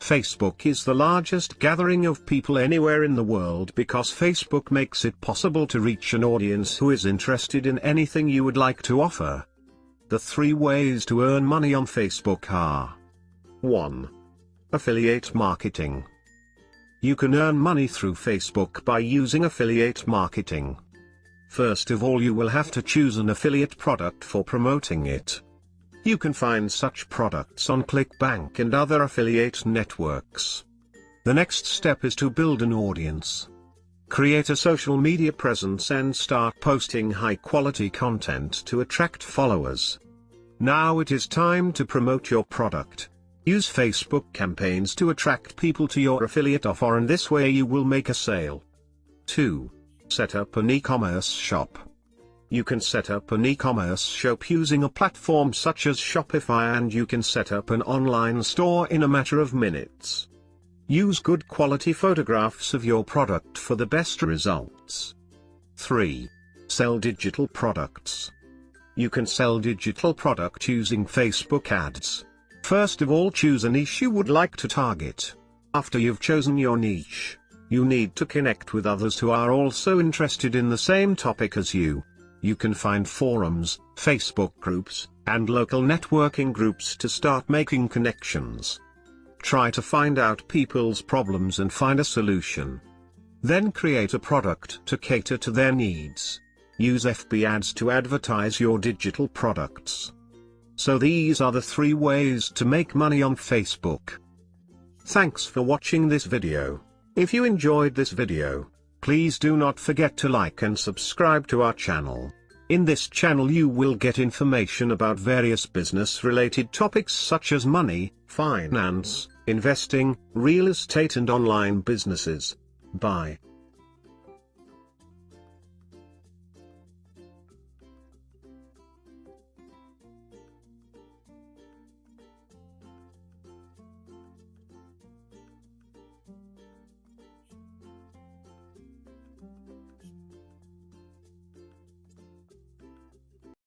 Facebook is the largest gathering of people anywhere in the world because Facebook makes it possible to reach an audience who is interested in anything you would like to offer. The 3 ways to earn money on Facebook are: 1. Affiliate marketing. You can earn money through Facebook by using affiliate marketing. First of all, you will have to choose an affiliate product for promoting it. You can find such products on ClickBank and other affiliate networks. The next step is to build an audience. Create a social media presence and start posting high-quality content to attract followers. Now it is time to promote your product. Use Facebook campaigns to attract people to your affiliate offer, and this way you will make a sale. 2. Set up an e-commerce shop. You can set up an e-commerce shop using a platform such as Shopify, and you can set up an online store in a matter of minutes. Use good quality photographs of your product for the best results. 3. Sell digital products. You can sell digital product using Facebook ads. First of all, choose a niche you would like to target. After you've chosen your niche, you need to connect with others who are also interested in the same topic as you. You can find forums, Facebook groups, and local networking groups to start making connections. Try to find out people's problems and find a solution. Then create a product to cater to their needs. Use FB ads to advertise your digital products. So these are the 3 ways to make money on Facebook. Thanks for watching this video. If you enjoyed this video, please do not forget to like and subscribe to our channel. In this channel you will get information about various business-related topics such as money, finance, investing, real estate and online businesses. Bye.